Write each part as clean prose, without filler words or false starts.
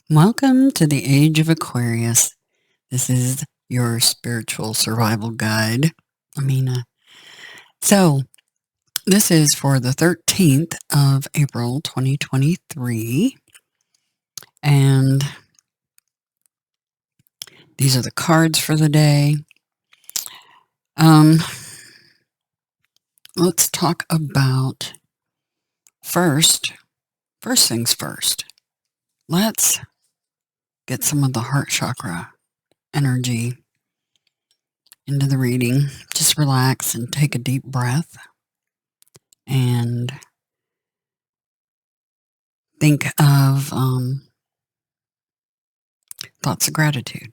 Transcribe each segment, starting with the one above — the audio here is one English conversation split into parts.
Welcome to the Age of Aquarius. This is your spiritual survival guide, Amina. So, this is for the 13th of April, 2023. And these are the cards for the day. Let's talk about first things first. Let's get some of the heart chakra energy into the reading. Just relax and take a deep breath and think of thoughts of gratitude.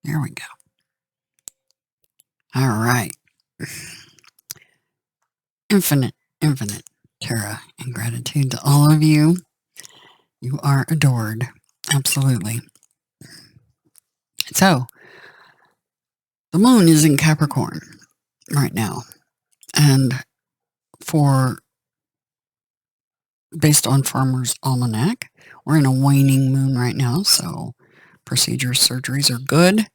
There we go. All right. Infinite terra and gratitude to all of you. You are adored. Absolutely. So, the moon is in Capricorn right now. And based on Farmer's Almanac, we're in a waning moon right now. So, procedures, surgeries are good.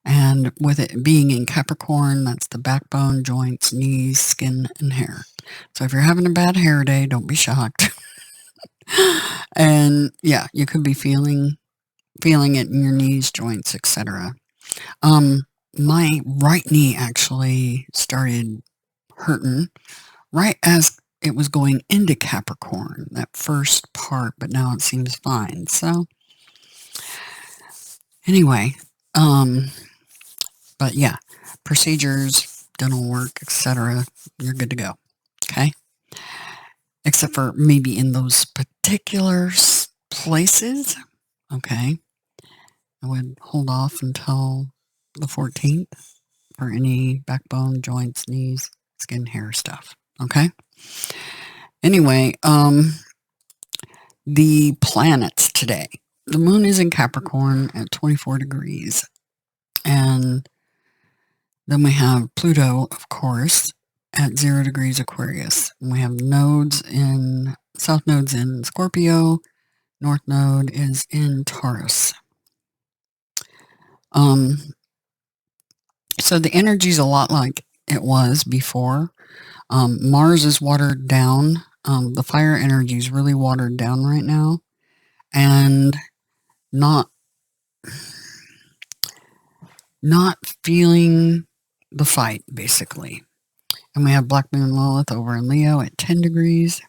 And with it being in Capricorn, that's the backbone, joints, knees, skin, and hair. So if you're having a bad hair day, don't be shocked. And yeah, you could be feeling it in your knees, joints, etc. My right knee actually started hurting right as it was going into Capricorn, that first part, but now it seems fine. So anyway, but yeah, procedures, dental work, etc., you're good to go. Okay? Except for maybe in those particular places. Okay? I would hold off until the 14th for any backbone, joints, knees, skin, hair stuff. Okay? Anyway, the planets today. The moon is in Capricorn at 24 degrees. And then we have Pluto, of course, at 0 degrees Aquarius. And we have south nodes in Scorpio, north node is in Taurus. So the energy is a lot like it was before. Mars is watered down. The fire energy is really watered down right now, and not feeling the fight, basically. And we have Black Moon Lilith over in Leo at 10 degrees.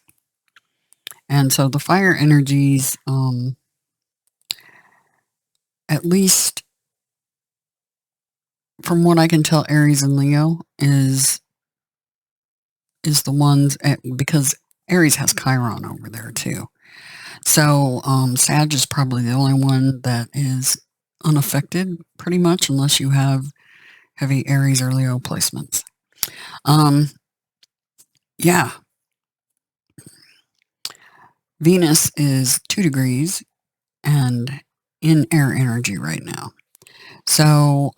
And so the fire energies, at least from what I can tell, Aries and Leo is the ones, because Aries has Chiron over there too. So Sag is probably the only one that is unaffected, pretty much, unless you have heavy Aries or Leo placements. Yeah. Venus is 2 degrees and in air energy right now. So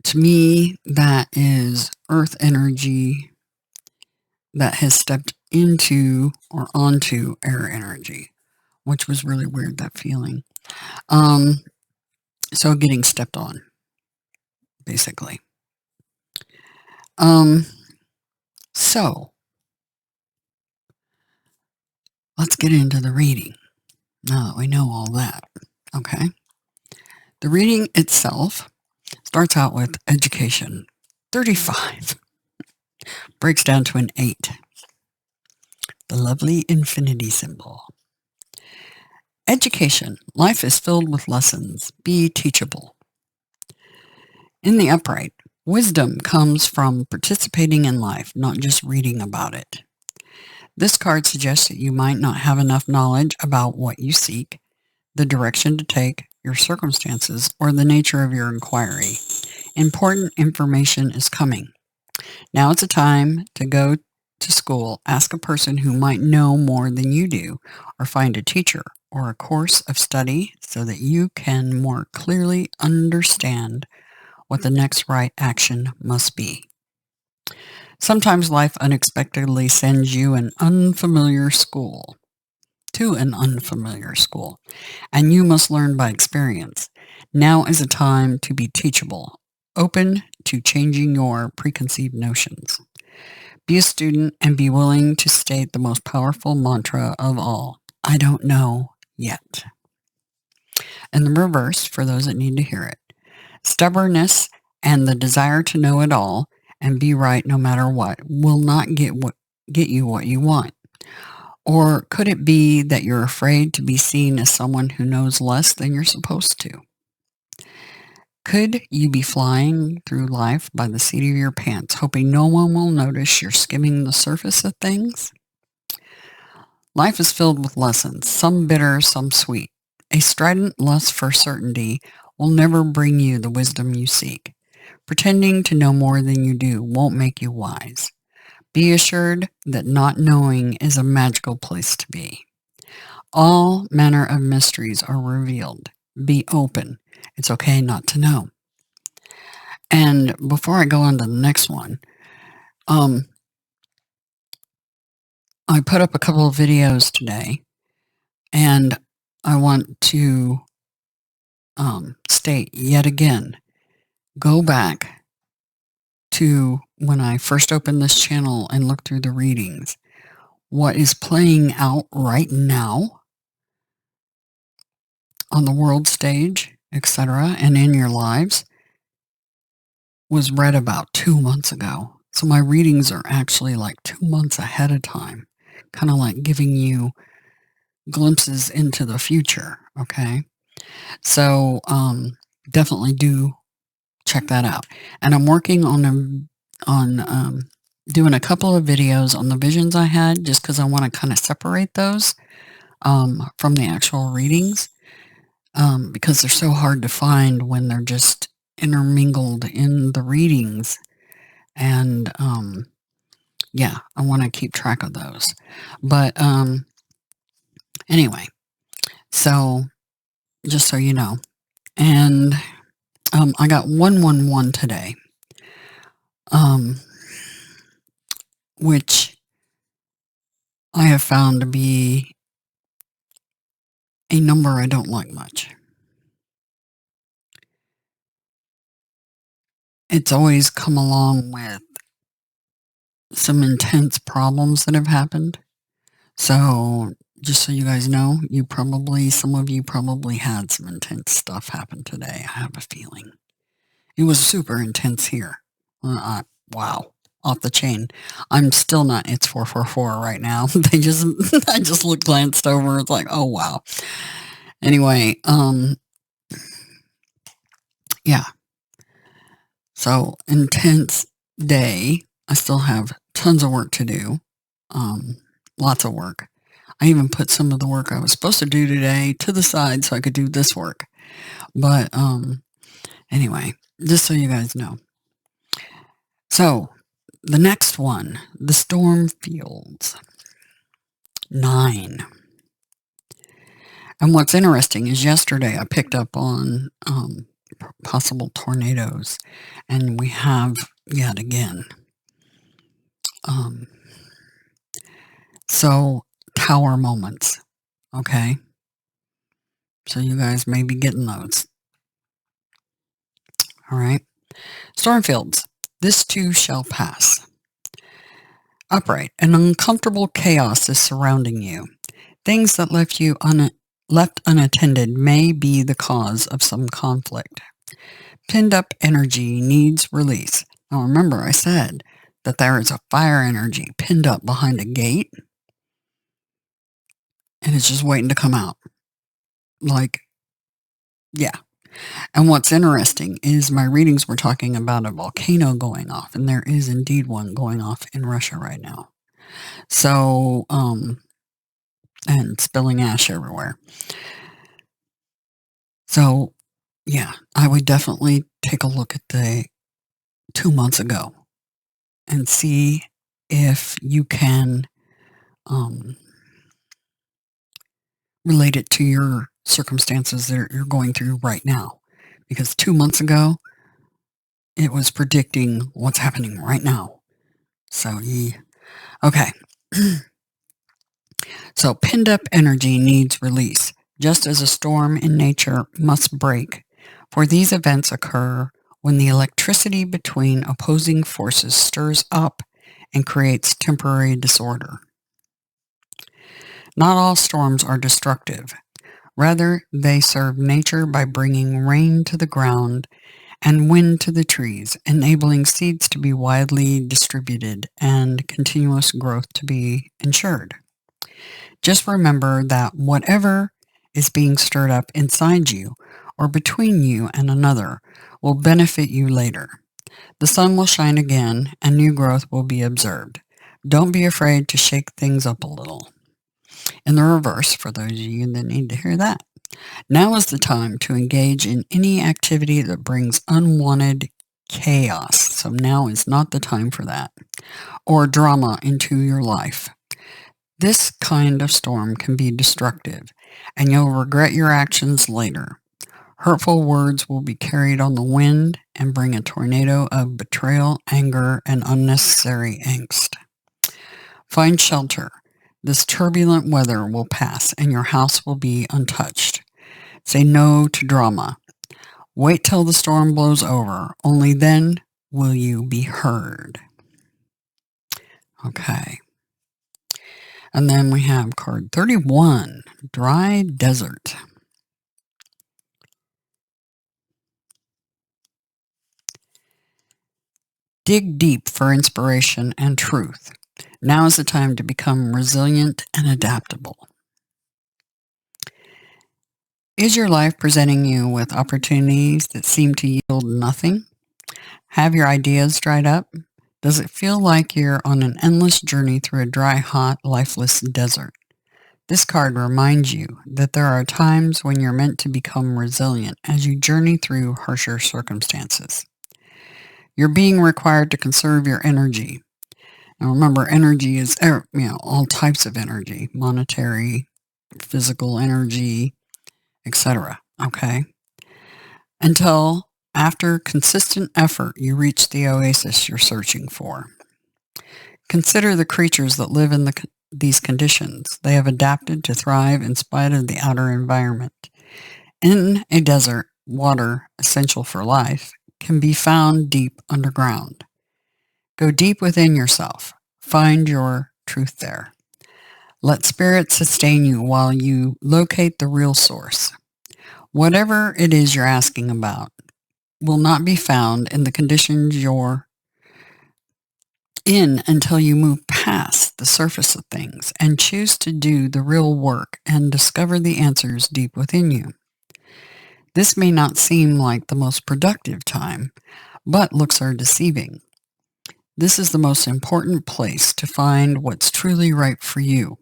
to me, that is earth energy that has stepped into or onto air energy, which was really weird, that feeling. So getting stepped on, basically. So let's get into the reading now that we know all that. Okay. The reading itself starts out with education. 35 breaks down to an 8. The lovely infinity symbol. Education. Life is filled with lessons. Be teachable. In the upright, wisdom comes from participating in life, not just reading about it. This card suggests that you might not have enough knowledge about what you seek, the direction to take, your circumstances, or the nature of your inquiry. Important information is coming. Now it's a time to go to school, ask a person who might know more than you do, or find a teacher or a course of study so that you can more clearly understand what the next right action must be. Sometimes life unexpectedly sends you to an unfamiliar school, and you must learn by experience. Now is a time to be teachable, open to changing your preconceived notions. Be a student and be willing to state the most powerful mantra of all: I don't know yet. And the reverse, for those that need to hear it: stubbornness and the desire to know it all and be right no matter what will not get you what you want. Or could it be that you're afraid to be seen as someone who knows less than you're supposed to? Could you be flying through life by the seat of your pants, hoping no one will notice you're skimming the surface of things? Life is filled with lessons, some bitter, some sweet. A strident lust for certainty will never bring you the wisdom you seek. Pretending to know more than you do won't make you wise. Be assured that not knowing is a magical place to be. All manner of mysteries are revealed. Be open. It's okay not to know. And before I go on to the next one, I put up a couple of videos today, and I want to state yet again, go back to when I first opened this channel and looked through the readings. What is playing out right now on the world stage, etc., and in your lives was read about 2 months ago. So my readings are actually like 2 months ahead of time, kind of like giving you glimpses into the future, okay? So definitely do check that out. And I'm working on doing a couple of videos on the visions I had, just because I want to kind of separate those from the actual readings, because they're so hard to find when they're just intermingled in the readings. And yeah, I want to keep track of those. But anyway, so just so you know. And I got 111 today, which I have found to be a number I don't like much. It's always come along with some intense problems that have happened. So just so you guys know, some of you probably had some intense stuff happen today. I have a feeling. It was super intense here. Wow. Off the chain. I'm still not, it's 444 right now. I just glanced over. It's like, oh, wow. Anyway, yeah. So intense day. I still have tons of work to do. Lots of work. I even put some of the work I was supposed to do today to the side so I could do this work. But anyway, just so you guys know. So the next one, the storm fields. 9. And what's interesting is yesterday I picked up on possible tornadoes, and we have yet again. So tower moments, okay? So you guys may be getting those. All right. Storm fields. This too shall pass. Upright. An uncomfortable chaos is surrounding you. Things that left unattended may be the cause of some conflict. Pinned up energy needs release. Now remember, I said that there is a fire energy pinned up behind a gate, and it's just waiting to come out. Like, yeah. And what's interesting is my readings were talking about a volcano going off, and there is indeed one going off in Russia right now. So, and spilling ash everywhere. So, yeah, I would definitely take a look at the 2 months ago and see if you can relate it to your circumstances that you're going through right now. Because 2 months ago, it was predicting what's happening right now. So, okay. So, pinned up energy needs release, just as a storm in nature must break. For these events occur when the electricity between opposing forces stirs up and creates temporary disorder. Not all storms are destructive. Rather, they serve nature by bringing rain to the ground and wind to the trees, enabling seeds to be widely distributed and continuous growth to be ensured. Just remember that whatever is being stirred up inside you or between you and another will benefit you later. The sun will shine again and new growth will be observed. Don't be afraid to shake things up a little. In the reverse, for those of you that need to hear that, now is the time to engage in any activity that brings unwanted chaos. So now is not the time for that. Or drama into your life. This kind of storm can be destructive, and you'll regret your actions later. Hurtful words will be carried on the wind and bring a tornado of betrayal, anger, and unnecessary angst. Find shelter. This turbulent weather will pass, and your house will be untouched. Say no to drama. Wait till the storm blows over. Only then will you be heard. Okay. And then we have card 31, Dry Desert. Dig deep for inspiration and truth. Now is the time to become resilient and adaptable. Is your life presenting you with opportunities that seem to yield nothing? Have your ideas dried up? Does it feel like you're on an endless journey through a dry, hot, lifeless desert? This card reminds you that there are times when you're meant to become resilient as you journey through harsher circumstances. You're being required to conserve your energy. And remember, energy is all types of energy, monetary, physical energy, etc. Okay? Until after consistent effort, you reach the oasis you're searching for. Consider the creatures that live in these conditions. They have adapted to thrive in spite of the outer environment. In a desert, water, essential for life, can be found deep underground. Go deep within yourself. Find your truth there. Let spirit sustain you while you locate the real source. Whatever it is you're asking about will not be found in the conditions you're in until you move past the surface of things and choose to do the real work and discover the answers deep within you. This may not seem like the most productive time, but looks are deceiving. This is the most important place to find what's truly right for you.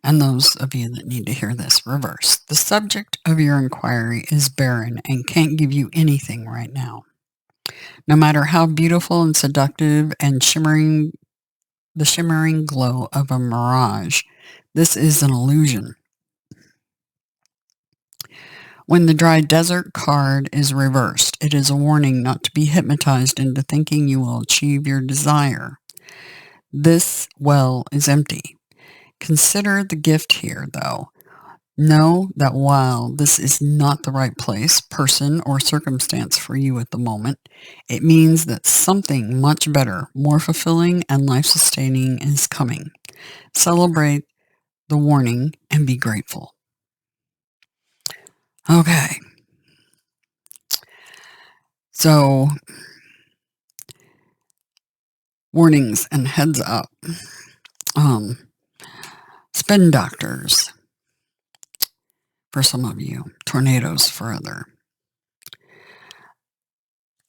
And those of you that need to hear this, reverse. The subject of your inquiry is barren and can't give you anything right now. No matter how beautiful and seductive and the shimmering glow of a mirage, this is an illusion. When the dry desert card is reversed, it is a warning not to be hypnotized into thinking you will achieve your desire. This well is empty. Consider the gift here, though. Know that while this is not the right place, person, or circumstance for you at the moment, it means that something much better, more fulfilling, and life-sustaining is coming. Celebrate the warning and be grateful. Okay. So, warnings and heads up. Spin doctors for some of you, tornadoes for other.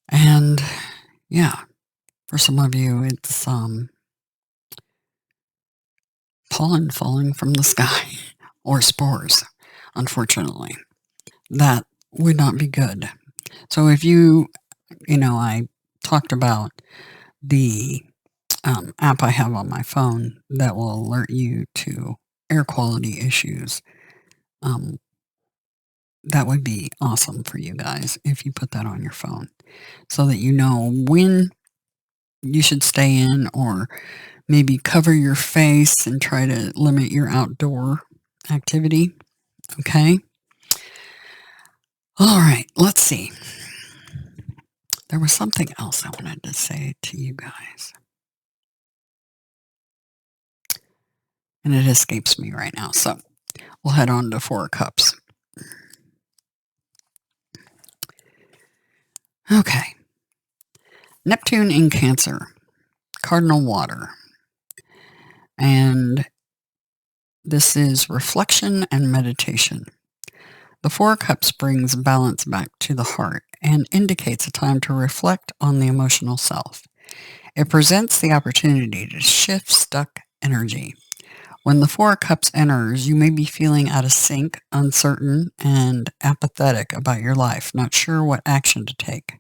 And yeah, for some of you, it's pollen falling from the sky or spores, unfortunately. That would not be good. So if I talked about the app I have on my phone that will alert you to air quality issues. That would be awesome for you guys if you put that on your phone so that you know when you should stay in, or maybe cover your face and try to limit your outdoor activity. Okay. All right. Let's see. There was something else I wanted to say to you guys, and it escapes me right now. So we'll head on to Four of Cups. Okay. Neptune in Cancer, cardinal water. And this is reflection and meditation. The Four of Cups brings balance back to the heart and indicates a time to reflect on the emotional self. It presents the opportunity to shift stuck energy. When the Four of Cups enters, you may be feeling out of sync, uncertain, and apathetic about your life, not sure what action to take.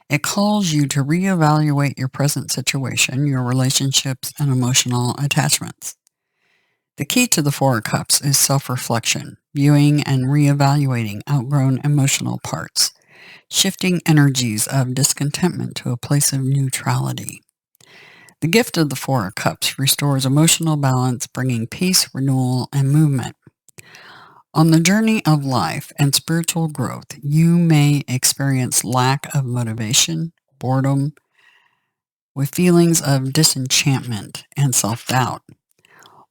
It calls you to reevaluate your present situation, your relationships, and emotional attachments. The key to the Four of Cups is self-reflection, viewing and reevaluating outgrown emotional parts, shifting energies of discontentment to a place of neutrality. The gift of the Four of Cups restores emotional balance, bringing peace, renewal, and movement. On the journey of life and spiritual growth, you may experience lack of motivation, boredom, with feelings of disenchantment and self-doubt.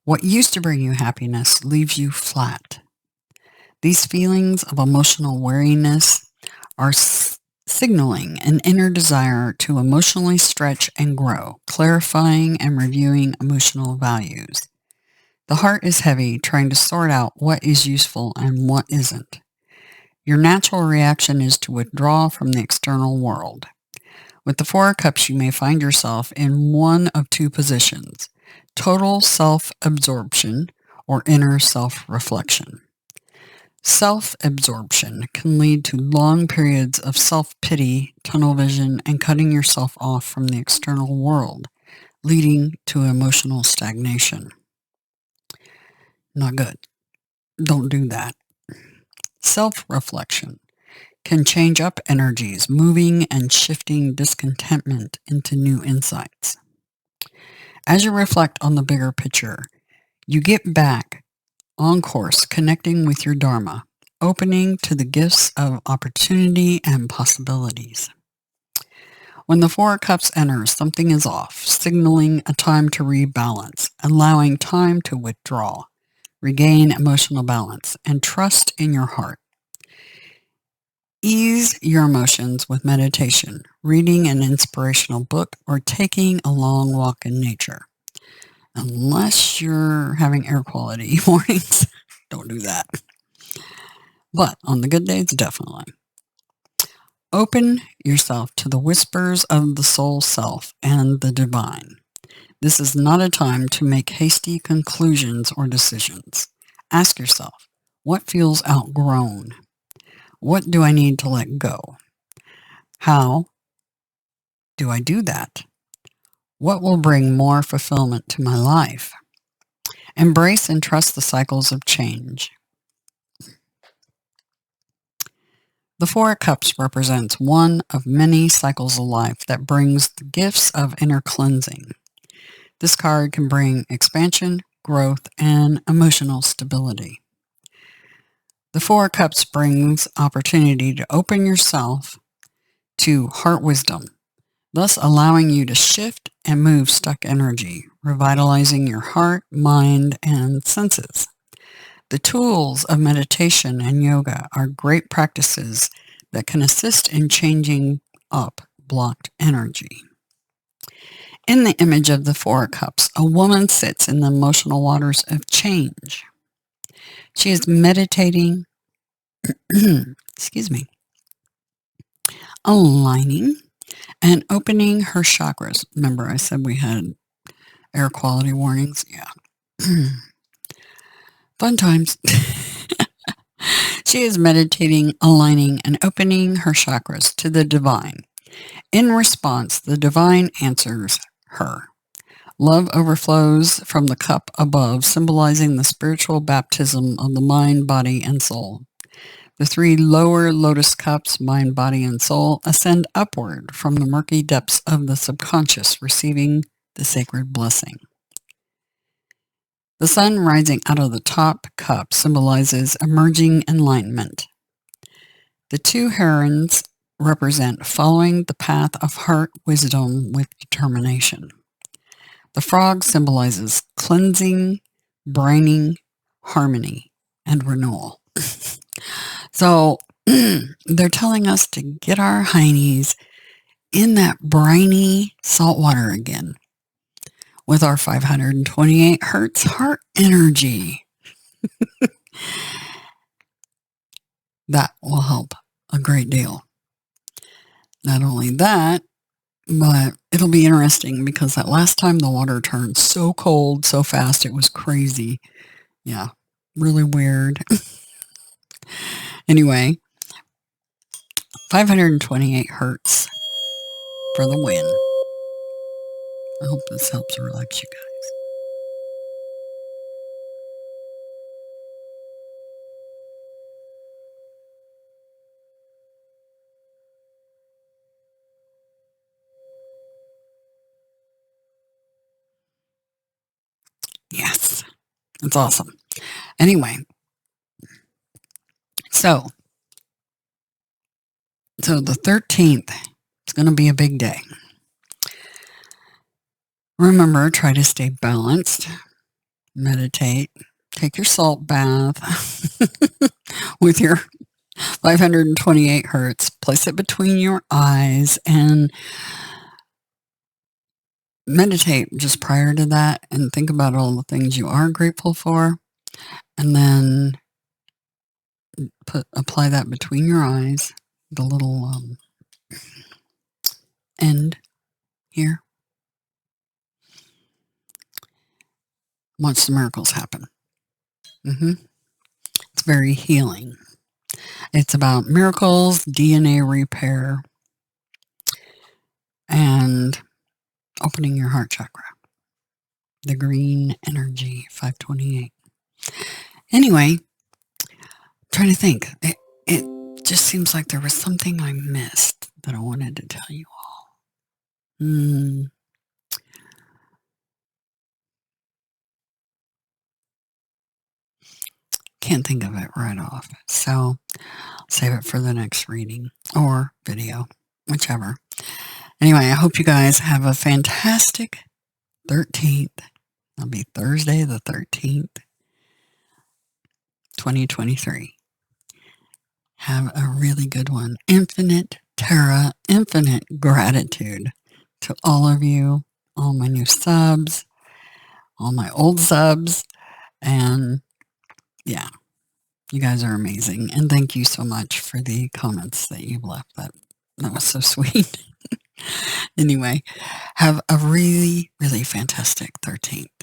What used to bring you happiness leaves you flat. These feelings of emotional weariness are signaling an inner desire to emotionally stretch and grow, clarifying and reviewing emotional values. The heart is heavy, trying to sort out what is useful and what isn't. Your natural reaction is to withdraw from the external world. With the Four of Cups, you may find yourself in one of two positions: total self-absorption or inner self-reflection. Self-absorption can lead to long periods of self-pity, tunnel vision, and cutting yourself off from the external world, leading to emotional stagnation. Not good. Don't do that. Self-reflection can change up energies, moving and shifting discontentment into new insights. As you reflect on the bigger picture, you get back on course, connecting with your Dharma, opening to the gifts of opportunity and possibilities. When the Four of Cups enters, something is off, signaling a time to rebalance, allowing time to withdraw, regain emotional balance, and trust in your heart. Ease your emotions with meditation, reading an inspirational book, or taking a long walk in nature. Unless you're having air quality warnings, don't do that. But on the good days, definitely. Open yourself to the whispers of the soul self and the divine. This is not a time to make hasty conclusions or decisions. Ask yourself, what feels outgrown? What do I need to let go? How do I do that? What will bring more fulfillment to my life? Embrace and trust the cycles of change. The Four of Cups represents one of many cycles of life that brings the gifts of inner cleansing. This card can bring expansion, growth, and emotional stability. The Four of Cups brings opportunity to open yourself to heart wisdom, thus allowing you to shift and move stuck energy, revitalizing your heart, mind, and senses. The tools of meditation and yoga are great practices that can assist in changing up blocked energy. In the image of the Four of Cups, a woman sits in the emotional waters of change. She is meditating, excuse me, aligning and opening her chakras. Remember I said we had air quality warnings? Yeah. Fun times. She is meditating, aligning, and opening her chakras to the divine. In response, the divine answers her. Love overflows from the cup above, symbolizing the spiritual baptism of the mind, body, and soul. The three lower lotus cups, mind, body, and soul, ascend upward from the murky depths of the subconscious, receiving the sacred blessing. The sun rising out of the top cup symbolizes emerging enlightenment. The two herons represent following the path of heart wisdom with determination. The frog symbolizes cleansing, braining, harmony, and renewal. So they're telling us to get our heinies in that briny salt water again with our 528 hertz heart energy. That will help a great deal. Not only that, but it'll be interesting because that last time the water turned so cold so fast, it was crazy. Yeah, really weird. Anyway, 528 hertz for the win. I hope this helps relax you guys. Yes, it's awesome. Anyway, so the 13th, it's going to be a big day. Remember, try to stay balanced, meditate, take your salt bath with your 528 hertz, place it between your eyes and meditate just prior to that and think about all the things you are grateful for, and then apply that between your eyes, the little end here. Watch the miracles happen. It's very healing. It's about miracles, DNA repair, and opening your heart chakra. The green energy, 528. Anyway, trying to think. It just seems like there was something I missed that I wanted to tell you all. Can't think of it right off. So save it for the next reading or video, whichever. Anyway, I hope you guys have a fantastic 13th. It'll be Thursday the 13th, 2023. Have a really good one. Infinite Terra, infinite gratitude to all of you, all my new subs, all my old subs, and yeah, you guys are amazing. And thank you so much for the comments that you've left. That was so sweet. Anyway, have a really, really fantastic 13th.